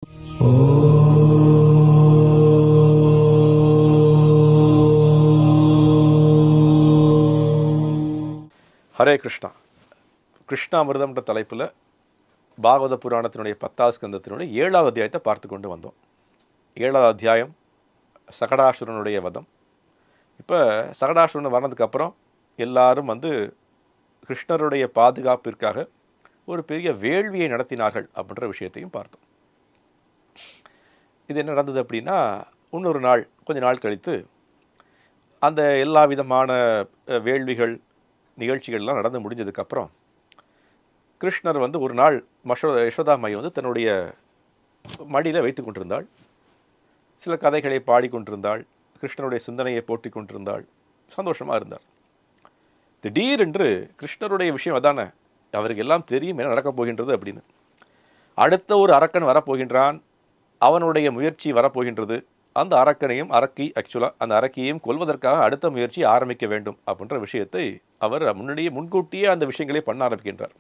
ஹரே கிருஷ்ணா. கிருஷ்ணாமிர்தம்ன்ற தலைப்பில் பாகவத புராணத்தினுடைய 10வது ஸ்கந்தத்தினுடைய 7வது அத்தியாயத்தை பார்த்து கொண்டு வந்தோம். 7வது அத்தியாயம் சகடாசுரனுடைய வதம். இப்போ சகடாசுரன் வர்றதுக்கப்புறம் எல்லாரும் கிருஷ்ணருடைய பாதுகாப்பிற்காக ஒரு பெரிய வேள்வியை நடத்தினார்கள் அப்படின்ற விஷயத்தையும் பார்த்தோம். இது என்ன நடந்தது அப்படின்னா, இன்னொரு நாள் கொஞ்ச நாள் கழித்து அந்த எல்லா விதமான வேள்விகள் நிகழ்ச்சிகள்லாம் நடந்து முடிஞ்சதுக்கப்புறம் கிருஷ்ணர் ஒரு நாள் யசோதாமை தன்னுடைய மடியில் வைத்து கொண்டிருந்தாள். சில கதைகளை பாடிக்கொண்டிருந்தாள். கிருஷ்ணருடைய சிந்தனையை போட்டி கொண்டிருந்தாள். சந்தோஷமாக இருந்தார். திடீரென்று கிருஷ்ணருடைய விஷயம் அதானே, அவருக்கு எல்லாம் தெரியும் என்ன நடக்கப் போகின்றது அப்படின்னு. அடுத்த ஒரு அரக்கன் வரப்போகின்றான், அவனுடைய முயற்சி வரப்போகின்றது. அந்த அரக்கனையும் அந்த அரக்கியையும் கொல்வதற்காக அடுத்த முயற்சி ஆரம்பிக்க வேண்டும் அப்படின்ற விஷயத்தை அவர் முன்கூட்டியே அந்த விஷயங்களை பண்ண ஆரம்பிக்கின்றார்.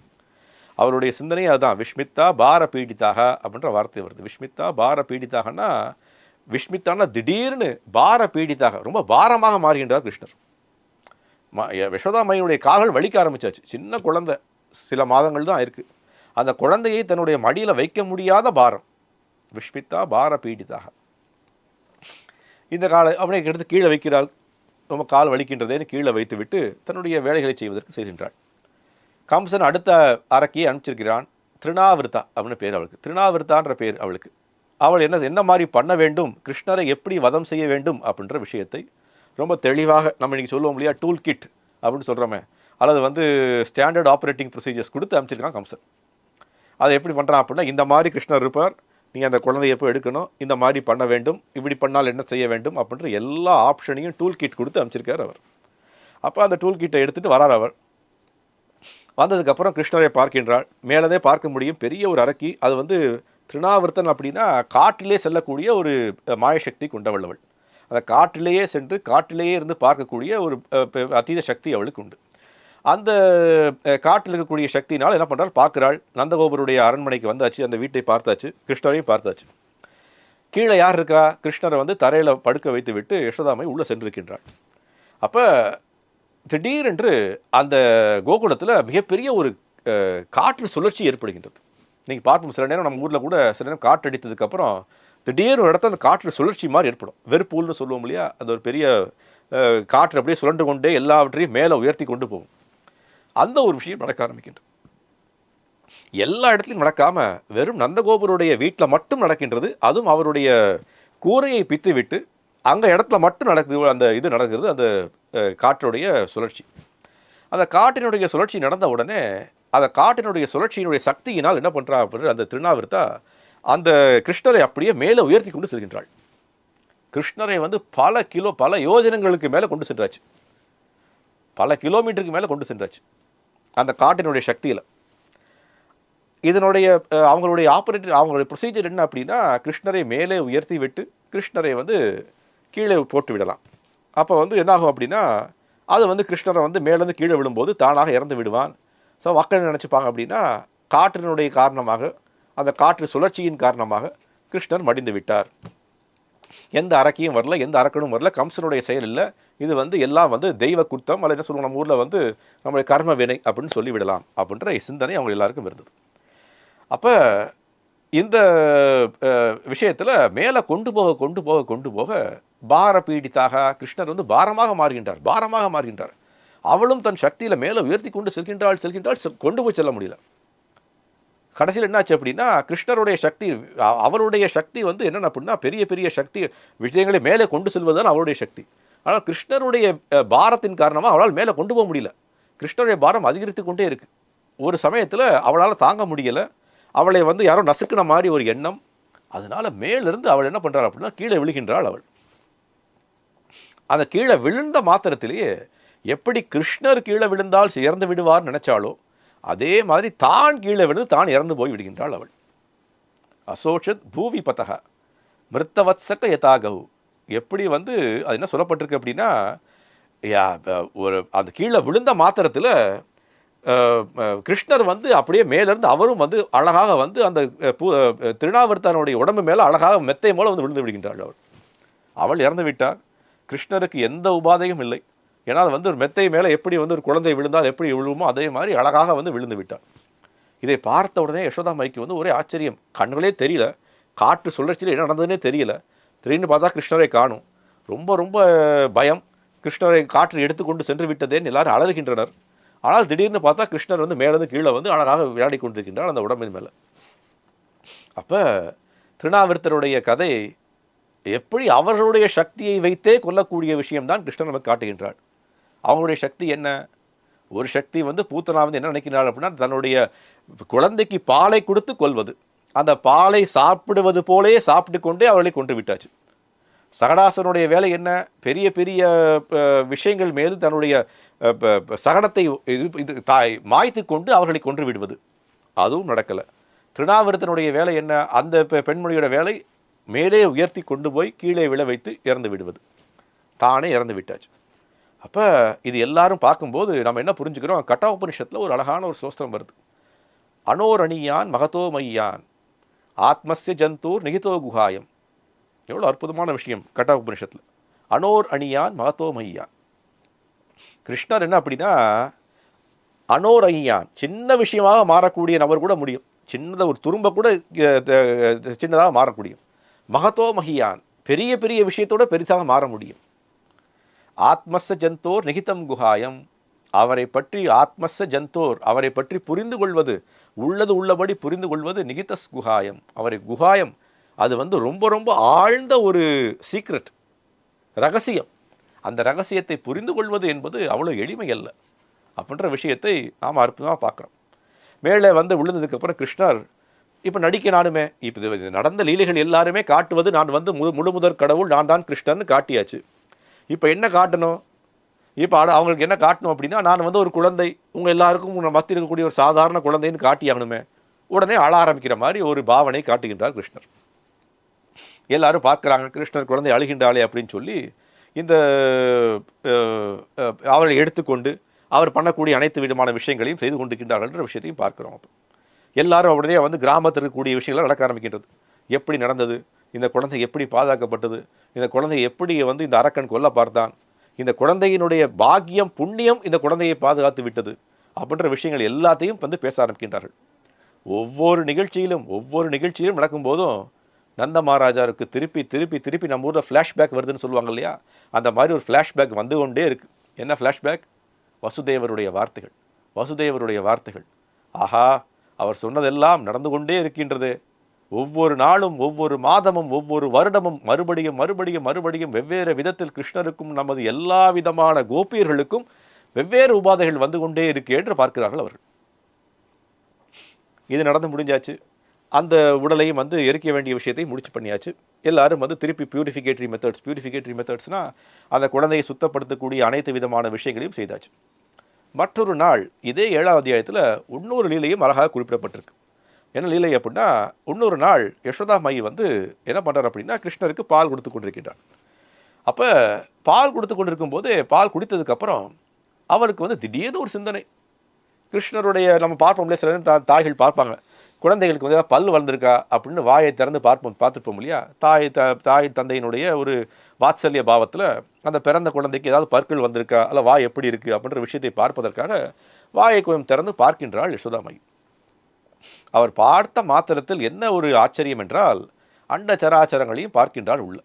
அவருடைய சிந்தனை அதுதான். விஷ்மித்தா பார பீடித்தாக அப்படின்ற வார்த்தை வருது. விஷ்மித்தா பார பீடித்தாகனா, விஷ்மித்தானா திடீர்னு, பார பீடித்தாக ரொம்ப பாரமாக மாறுகின்றார் கிருஷ்ணர். யசோதாமையுடைய கால்கள் வலிக்க ஆரம்பிச்சாச்சு. சின்ன குழந்தை, சில மாதங்கள் தான் இருக்குது. அந்த குழந்தையை தன்னுடைய மடியில் வைக்க முடியாத பாரம். விஷ்மித்தா பார பீடித்தாக. இந்த காலை அவனை எடுத்து கீழே வைக்கிறாள். ரொம்ப கால் வலிக்கின்றதேன்னு கீழே வைத்து விட்டு தன்னுடைய வேலைகளை செய்வதற்கு செல்கின்றாள். கம்சன் அடுத்த அரக்கியை அனுப்பிச்சிருக்கிறான். திருநாவிருத்தா அப்படின்னு பேர் அவளுக்கு. திருநாவிருத்தான்ற பேர் அவளுக்கு. அவள் என்ன மாதிரி பண்ண வேண்டும், கிருஷ்ணரை எப்படி வதம் செய்ய வேண்டும் அப்படின்ற விஷயத்தை ரொம்ப தெளிவாக, நம்ம இன்றைக்கி சொல்லுவோம் இல்லையா, டூல் கிட் அப்படின்னு சொல்கிறோமே, அல்லது ஸ்டாண்டர்ட் ஆப்ரேட்டிங் ப்ரொசீஜர்ஸ் கொடுத்து அனுப்பிச்சிருக்கான் கம்சன். அதை எப்படி பண்ணுறான் அப்படின்னா, இந்த மாதிரி கிருஷ்ணர் இருப்பார், நீங்கள் அந்த குழந்தைய எப்போ எடுக்கணும், இந்த மாதிரி பண்ண வேண்டும், இப்படி பண்ணால் என்ன செய்ய வேண்டும் அப்படின்ற எல்லா ஆப்ஷனையும் டூல் கிட் கொடுத்து அனுப்பிச்சிருக்கார் அவர். அப்போ அந்த டூல் கிட்டை எடுத்துகிட்டு வரார் அவர். வந்ததுக்கப்புறம் கிருஷ்ணரை பார்க்கின்றாள். மேலதே பார்க்க முடியும் பெரிய ஒரு அரக்கி. அது திருநாவிருத்தன் அப்படின்னா காட்டிலே செல்லக்கூடிய ஒரு மாயசக்தி கொண்டவள் அவள். அந்த காட்டிலேயே சென்று காட்டிலேயே இருந்து பார்க்கக்கூடிய ஒரு அதீத சக்தி அவளுக்கு உண்டு. அந்த காட்டில் இருக்கக்கூடிய சக்தினால் என்ன பண்ணுறாள், பார்க்குறாள். நந்தகோபருடைய அரண்மனைக்கு வந்தாச்சு, அந்த வீட்டை பார்த்தாச்சு, கிருஷ்ணரையும் பார்த்தாச்சு. கீழே யார் இருக்கா, கிருஷ்ணரை தரையில் படுக்க வைத்து விட்டு யசோதாமை உள்ளே சென்றிருக்கின்றாள். அப்போ திடீரென்று அந்த கோகுலத்தில் மிகப்பெரிய ஒரு காற்று சுழற்சி ஏற்படுகின்றது. நீங்கள் பார்ப்போம், சில நேரம் நம்ம ஊரில் கூட சில நேரம் காற்று அடித்ததுக்கப்புறம் திடீர்னு ஒரு இடத்துல அந்த காற்று சுழற்சி மாதிரி ஏற்படும். வெறுப்பூல்னு சொல்லுவோம் இல்லையா, அந்த ஒரு பெரிய காற்று அப்படியே சுழன்று கொண்டே எல்லாவற்றையும் மேலே உயர்த்தி கொண்டு போகும். அந்த ஒரு விஷயம் நடக்க ஆரம்பிக்கின்றது. எல்லா இடத்துலையும் நடக்காமல் வெறும் நந்தகோபுருடைய வீட்டில் மட்டும் நடக்கின்றது. அதுவும் அவருடைய கூரையை பித்து விட்டு அங்கே இடத்துல மட்டும் நடக்குது. அந்த இது நடக்கிறது, அந்த காற்றினுடைய சுழற்சி. அந்த காற்றினுடைய சுழற்சி நடந்த உடனே அந்த காற்றினுடைய சுழற்சியினுடைய சக்தியினால் என்ன பண்ணுறா அப்படின்னு அந்த திருநாவிருத்தா அந்த கிருஷ்ணரை அப்படியே மேலே உயர்த்தி கொண்டு செல்கின்றாள். கிருஷ்ணரை பல யோஜனங்களுக்கு மேலே கொண்டு சென்றாச்சு, பல கிலோமீட்டருக்கு மேலே கொண்டு சென்றாச்சு அந்த காட்டினுடைய சக்தியில். இதனுடைய அவங்களுடைய ப்ரொசீஜர் என்ன அப்படின்னா, கிருஷ்ணரை மேலே உயர்த்தி விட்டு கிருஷ்ணரை கீழே போட்டு விடலாம். அப்போ என்னாகும் அப்படின்னா, அது கிருஷ்ணரை மேலேருந்து கீழே விழும்போது தானாக இறந்து விடுவான். ஸோ மக்கள் நினச்சிப்பாங்க அப்படின்னா, காற்றினுடைய காரணமாக, அந்த காற்று சுழற்சியின் காரணமாக கிருஷ்ணர் மடிந்து விட்டார். எந்த அரக்கியும் வரல, எந்த அரக்கனும் வரல, கம்சனுடைய செயல் இல்லை, இது எல்லாம் தெய்வ குத்தம், அல்ல என்ன சொல்லுவோம் நம்ம ஊரில் நம்மளுடைய கர்ம வினை அப்படின்னு சொல்லிவிடலாம் அப்படின்ற சிந்தனை அவங்க எல்லாருக்கும் இருந்தது. அப்போ இந்த விஷயத்தில் மேலே கொண்டு போக பார பீடித்தாக கிருஷ்ணர் பாரமாக மாறுகின்றார். அவளும் தன் சக்தியில் மேலே உயர்த்தி கொண்டு செல்கின்றாள். கொண்டு போய் செல்ல முடியல. கடைசியில் என்னாச்சு அப்படின்னா, கிருஷ்ணருடைய சக்தி, அவருடைய சக்தி என்னென்ன அப்படின்னா, பெரிய பெரிய சக்தி விஷயங்களை மேலே கொண்டு செல்வதுதான் அவருடைய சக்தி. ஆனால் கிருஷ்ணருடைய பாரத்தின் காரணமாக அவளால் மேலே கொண்டு போக முடியல. கிருஷ்ணருடைய பாரம் அதிகரித்து கொண்டே இருக்குது. ஒரு சமயத்தில் அவளால் தாங்க முடியலை. அவளை யாரோ நசுக்கின மாதிரி ஒரு எண்ணம். அதனால் மேலிருந்து அவள் என்ன பண்ணுறாள் அப்படின்னா, கீழே விழுகின்றாள் அவள். அந்த கீழே விழுந்த மாத்திரத்திலேயே எப்படி கிருஷ்ணர் கீழே விழுந்தால் இறந்து விடுவார் நினைச்சாலோ, அதே மாதிரி தான் கீழே விழுந்து தான் இறந்து போய் விடுகின்றாள் அவள். அசோஷத் பூவி பதக மிருத்தவத்சக யதாகவு. எப்படி அது என்ன சொல்லப்பட்டிருக்கு அப்படின்னா, ஒரு அந்த கீழே விழுந்த மாத்திரத்தில் கிருஷ்ணர் வந்து அப்படியே மேலேருந்து அவரும் வந்து அழகாக வந்து அந்த திருநாவர்த்தனுடைய உடம்பு மேலே அழகாக மெத்தை மூலம் வந்து விழுந்து விடுகின்றாள். அவள் இறந்து விட்டார். கிருஷ்ணருக்கு எந்த உபாதையும் இல்லை. ஏன்னா அது வந்து ஒரு மெத்தை மேலே எப்படி வந்து ஒரு குழந்தை விழுந்தால் எப்படி விழுவுமோ அதே மாதிரி அழகாக வந்து விழுந்து விட்டார். இதை பார்த்த உடனே யசோதா மைக்கு வந்து ஒரே ஆச்சரியம். கண்களே தெரியல, காற்று சுழற்சியில் என்ன நடந்ததுன்னே தெரியல. திடீர்னு பார்த்தா கிருஷ்ணரை காணும். ரொம்ப ரொம்ப பயம். கிருஷ்ணரை காற்று எடுத்துக்கொண்டு சென்று விட்டதேன்னு எல்லாரும் அலறுகின்றனர். ஆனால் திடீர்னு பார்த்தா கிருஷ்ணர் வந்து மேலேருந்து கீழே வந்து அழகாக விளையாடி கொண்டிருக்கின்றார் அந்த உடம்பின் மேலே. அப்போ திருநாவிர்த்தருடைய கதை எப்படி அவர்களுடைய சக்தியை வைத்தே கொல்லக்கூடிய விஷயம்தான் கிருஷ்ணர் நமக்கு காட்டுகின்றார். அவங்களுடைய சக்தி என்ன? ஒரு சக்தி வந்து பூத்தனா வந்து என்ன நினைக்கிறாள் அப்படின்னா, தன்னுடைய குழந்தைக்கு பாலை கொடுத்து கொல்வது. அந்த பாலை சாப்பிடுவது போலே சாப்பிட்டு கொண்டே அவர்களை கொன்று விட்டாச்சு. சகடாசனுடைய வேலை என்ன? பெரிய பெரிய விஷயங்கள் மீது தன்னுடைய சகடத்தை மாய்த்து கொண்டு அவர்களை கொன்று விடுவது. அதுவும் நடக்கலை. திருநாவிரத்தனுடைய வேலை என்ன? அந்த பெண்மணியோட வேலை மேலே உயர்த்தி கொண்டு போய் கீழே விழ வைத்து இறந்து விடுவது. தானே இறந்து விட்டாச்சு. அப்போ இது எல்லாரும் பார்க்கும்போது நம்ம என்ன புரிஞ்சுக்கிறோம்? கட்டாஉபனிஷத்தில் ஒரு அழகான ஒரு சோஸ்திரம் வருது. அனோரணியான் மகதோ மையான் ஆத்மஸ்ய ஜந்தூர் நிகிதோ குஹாயம். எவ்வளோ அற்புதமான விஷயம் கட்டாஉபனிஷத்தில். அனோர் அணியான் மகதோ மையான். கிருஷ்ணர் என்ன அப்படின்னா, அனோர் அணியான், சின்ன விஷயமாக மாறக்கூடிய நபர் கூட முடியும். சின்னதாக ஒரு துரும்ப கூட சின்னதாக மாறக்கூடியும். மகதோ மகியான், பெரிய பெரிய விஷயத்தோட பெரிதாக மாற முடியும். ஆத்மஸ்ஸ ஜந்தோர் நிகிதம் குஹாயம், அவரை பற்றி ஆத்மஸ்ஸ ஜந்தோர், அவரை பற்றி புரிந்து கொள்வது, உள்ளது உள்ளபடி புரிந்து கொள்வது நிகிதஸ் குஹாயம். அவரை குஹாயம், அது வந்து ரொம்ப ரொம்ப ஆழ்ந்த ஒரு சீக்ரெட், ரகசியம். அந்த ரகசியத்தை புரிந்து கொள்வது என்பது அவ்வளோ எளிமை அல்ல அப்படின்ற விஷயத்தை நாம் அற்புதமாக பார்க்குறோம். மேலே வந்து விழுந்ததுக்கப்புறம் கிருஷ்ணர் இப்போ நடிக்க நானுமே, இப்போ நடந்த லீலைகள் எல்லாருமே காட்டுவது நான் வந்து முழு முதற் கடவுள், நான் தான் கிருஷ்ணர்னு காட்டியாச்சு. இப்போ என்ன காட்டணும்? இப்போ அவங்களுக்கு என்ன காட்டணும் அப்படின்னா, நான் வந்து ஒரு குழந்தை, உங்கள் எல்லாருக்கும் மத்தியில் இருக்கக்கூடிய ஒரு சாதாரண குழந்தைன்னு காட்டியாகணுமே. உடனே அழ ஆரம்பிக்கிற மாதிரி ஒரு பாவனை காட்டுகின்றார் கிருஷ்ணர். எல்லாரும் பார்க்குறாங்க, கிருஷ்ணர் குழந்தை அழுகின்றாளே அப்படின்னு சொல்லி இந்த அவரை எடுத்துக்கொண்டு அவர் பண்ணக்கூடிய அனைத்து விதமான விஷயங்களையும் செய்து கொண்டிருக்கின்றார்கள்ன்ற விஷயத்தையும் பார்க்குறோம். அப்போ எல்லாரும் உடனே வந்து கிராமத்தில் இருக்கக்கூடிய விஷயங்கள் நடக்க ஆரம்பிக்கின்றது. எப்படி நடந்தது, இந்த குழந்தை எப்படி பாதுகாக்கப்பட்டது, இந்த குழந்தை எப்படி வந்து இந்த அரக்கன் கொல்ல பார்த்தான், இந்த குழந்தையினுடைய பாக்கியம் புண்ணியம் இந்த குழந்தையை பாதுகாத்து விட்டது அப்படின்ற விஷயங்கள் எல்லாத்தையும் வந்து பேச ஆரம்பிக்கின்றார்கள். ஒவ்வொரு நிகழ்ச்சியிலும் நடக்கும்போதும் நந்த மகாராஜாவுக்கு திருப்பி திருப்பி திருப்பி நம்ம ஊரில் ஃப்ளாஷ்பேக் வருதுன்னு சொல்லுவாங்க இல்லையா, அந்த மாதிரி ஒரு ஃப்ளாஷ்பேக் வந்து கொண்டே இருக்குது. என்ன ஃப்ளாஷ்பேக்? வசுதேவருடைய வார்த்தைகள். ஆஹா, அவர் சொன்னதெல்லாம் நடந்து கொண்டே இருக்கின்றது. ஒவ்வொரு நாளும், ஒவ்வொரு மாதமும், ஒவ்வொரு வருடமும் மறுபடியும் வெவ்வேறு விதத்தில் கிருஷ்ணருக்கும் நமது எல்லா விதமான கோபியர்களுக்கும் வெவ்வேறு உபாதைகள் வந்து கொண்டே இருக்கு என்று பார்க்கிறார்கள் அவர்கள். இது நடந்து முடிஞ்சாச்சு. அந்த உடலையும் வந்து எரிக்க வேண்டிய விஷயத்தை முடிச்சு பண்ணியாச்சு. எல்லாரும் வந்து திருப்பி பியூரிஃபிகேட்டரி மெத்தட்ஸ்னால் அந்த குழந்தையை சுத்தப்படுத்தக்கூடிய அனைத்து விதமான விஷயங்களையும் செய்தாச்சு. மற்றொரு நாள் இதே 7ஆவது அத்தியாயத்தில் இன்னொரு லீலையும் அழகாக குறிப்பிடப்பட்டிருக்கு. என்ன லீலை அப்படின்னா, இன்னொரு நாள் யசோதா மையை வந்து என்ன பண்ணுறார் அப்படின்னா, கிருஷ்ணருக்கு பால் கொடுத்து கொண்டிருக்கின்றார். அப்போ பால் கொடுத்து கொண்டிருக்கும் போது, பால் குடித்ததுக்கப்புறம் அவருக்கு வந்து திடீர்னு ஒரு சிந்தனை. கிருஷ்ணருடைய நம்ம பார்ப்போம் இல்லையா, சில தாய்கள் பார்ப்பாங்க, குழந்தைகளுக்கு வந்து பல் வளர்ந்துருக்கா அப்படின்னு வாயை திறந்து பார்த்துருப்போம் இல்லையா. தாய் தந்தையினுடைய ஒரு வாத்சல்ய பாவத்தில் அந்த பிறந்த குழந்தைக்கு ஏதாவது பற்கள் வந்திருக்கா, அல்ல வாய் எப்படி இருக்குது அப்படின்ற விஷயத்தை பார்ப்பதற்காக வாயை கொஞ்சம் திறந்து பார்க்கின்றாள் யசோதா மை. அவர் பார்த்த மாத்திரத்தில் என்ன ஒரு ஆச்சரியம் என்றால், அண்ட சராச்சரங்களையும் பார்க்கின்றாள் உள்ள.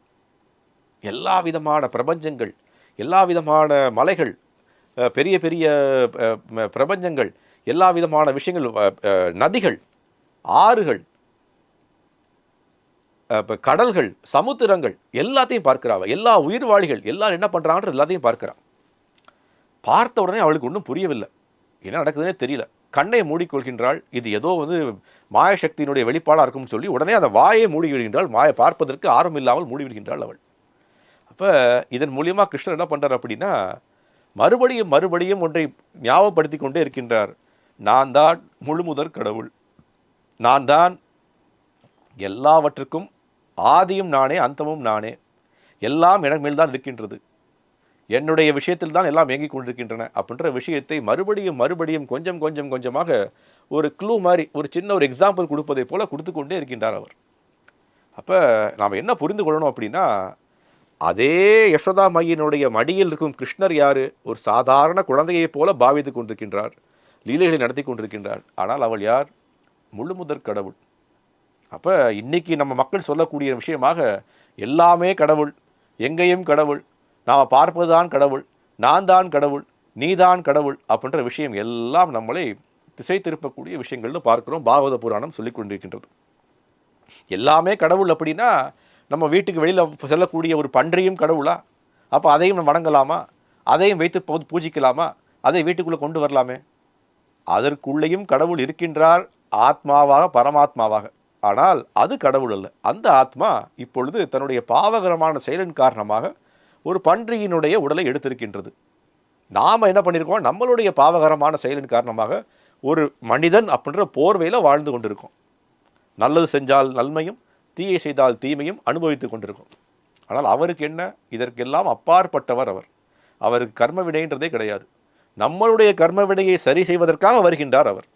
எல்லா விதமான பிரபஞ்சங்கள், எல்லா விதமான மலைகள், பெரிய பெரிய பிரபஞ்சங்கள், எல்லா விதமான விஷயங்கள், நதிகள், ஆறுகள், கடல்கள், சமுத்திரங்கள் எல்லாத்தையும் பார்க்கிறாள். எல்லா உயிர்வாழிகள் எல்லாரும் என்ன பண்ணுறாங்கன்ற எல்லாத்தையும் பார்க்கிறாள். பார்த்த உடனே அவளுக்கு ஒன்றும் புரியவில்லை, என்ன நடக்குதுன்னே தெரியல. கண்ணை மூடிக்கொள்கின்றாள். இது ஏதோ வந்து மாயசக்தியினுடைய வெளிப்பாடாக இருக்கும்னு சொல்லி உடனே அந்த வாயை மூடி விடுகின்றாள். மாயை பார்ப்பதற்கு ஆர்வம் இல்லாமல் மூடிவிடுகின்றாள் அவள். அப்போ இதன் மூலியமாக கிருஷ்ணர் என்ன பண்ணுறார் அப்படின்னா, மறுபடியும் ஒன்றை ஞாபகப்படுத்தி கொண்டே இருக்கின்றார். நான் தான் முழுமுதற் கடவுள், நான் தான் எல்லாவற்றுக்கும் ஆதியும் நானே, அந்தமும் நானே, எல்லாம் எனக்கு மேல்தான் இருக்கின்றது. என்னுடைய விஷயத்தில் தான் எல்லாம் இயங்கிக் கொண்டிருக்கின்றன அப்படின்ற விஷயத்தை மறுபடியும் மறுபடியும் கொஞ்சம் கொஞ்சம் கொஞ்சமாக ஒரு க்ளூ மாதிரி ஒரு சின்ன ஒரு எக்ஸாம்பிள் கொடுப்பதை போல கொடுத்து கொண்டே இருக்கின்றார் அவர். அப்போ நாம் என்ன புரிந்து கொள்ளணும் அப்படின்னா, அதே யசோதா மையினுடைய மடியில் இருக்கும் கிருஷ்ணர் யார்? ஒரு சாதாரண குழந்தையைப் போல பாவித்து கொண்டிருக்கின்றார், லீலைகளை நடத்தி கொண்டிருக்கின்றார். ஆனால் அவள் யார்? முழு முதற் கடவுள். அப்போ இன்னைக்கு நம்ம மக்கள் சொல்லக்கூடிய விஷயமாக எல்லாமே கடவுள், எங்கேயும் கடவுள், நாம் பார்ப்பதுதான் கடவுள், நான் தான் கடவுள், நீதான் கடவுள் அப்படின்ற விஷயம் எல்லாம் நம்மளை திசை திருப்பக்கூடிய விஷயங்கள்னு பார்க்கிறோம். பாகவத புராணம் சொல்லிக் கொண்டிருக்கின்றது. எல்லாமே கடவுள் அப்படின்னா நம்ம வீட்டுக்கு வெளியில் செல்லக்கூடிய ஒரு பன்றியும் கடவுளா? அப்போ அதையும் நம்ம வணங்கலாமா? அதையும் வைத்து பூஜிக்கலாமா? அதை வீட்டுக்குள்ளே கொண்டு வரலாமே? அதற்குள்ளேயும் கடவுள் இருக்கின்றார், ஆத்மாவாக, பரமாத்மாவாக. ஆனால் அது கடவுள் அல்ல. அந்த ஆத்மா இப்பொழுது தன்னுடைய பாவகரமான செயலின் காரணமாக ஒரு பன்றியினுடைய உடலை எடுத்திருக்கின்றது. நாம் என்ன பண்ணியிருக்கோம்? நம்மளுடைய பாவகரமான செயலின் காரணமாக ஒரு மனிதன் அப்படின்ற போர்வையில் வாழ்ந்து கொண்டிருக்கோம். நல்லது செஞ்சால் நன்மையும், தீயை செய்தால் தீமையும் அனுபவித்து கொண்டிருக்கோம். ஆனால் அவருக்கு என்ன? இதற்கெல்லாம் அப்பாற்பட்டவர் அவர். அவருக்கு கர்ம வினைன்றதே கிடையாது. நம்மளுடைய கர்ம வினையை சரி செய்வதற்காக வருகின்றார் அவர்.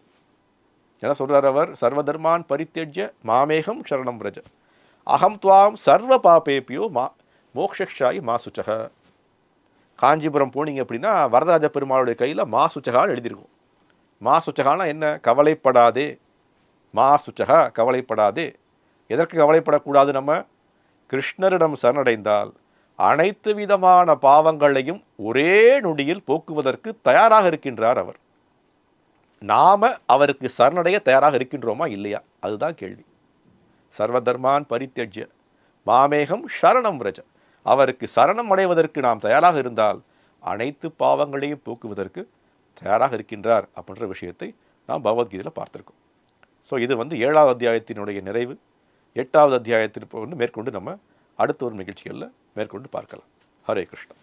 என்ன சொல்றார் அவர்? சர்வதர்மான் பரித்யஜ்ய மாமேகம் சரணம் பிரஜ அகம் துவாம் சர்வ பாபேபியோ மோக்ஷாயி மா சுச்சக. காஞ்சிபுரம் போனீங்க அப்படின்னா வரதராஜ பெருமாளுடைய கையில் மா சுச்சகான்னு எழுதியிருக்கும். மா சுச்சகானா என்ன? கவலைப்படாதே. மா சுச்சகா, கவலைப்படாதே. எதற்கு கவலைப்படக்கூடாது? நம்ம கிருஷ்ணரிடம் சரணடைந்தால் அனைத்து விதமான பாவங்களையும் ஒரே நொடியில் போக்குவதற்கு தயாராக இருக்கின்றார் அவர். நாம அவருக்கு சரணடைய தயாராக இருக்கின்றோமா இல்லையா? அதுதான் கேள்வி. சர்வதர்மான் பரித்யஜ்ய மாமேகம் சரணம் ரஜ. அவருக்கு சரணம் அடைவதற்கு நாம் தயாராக இருந்தால் அனைத்து பாவங்களையும் போக்குவதற்கு தயாராக இருக்கின்றார் அப்படின்ற விஷயத்தை நாம் பகவத்கீதையில் பார்த்துருக்கோம். ஸோ இது 7வது அத்தியாயத்தினுடைய நிறைவு. 8வது அத்தியாயத்திற்கு மேற்கொண்டு நம்ம அடுத்த ஒரு நிகழ்ச்சிகளில் மேற்கொண்டு பார்க்கலாம். ஹரே கிருஷ்ணா.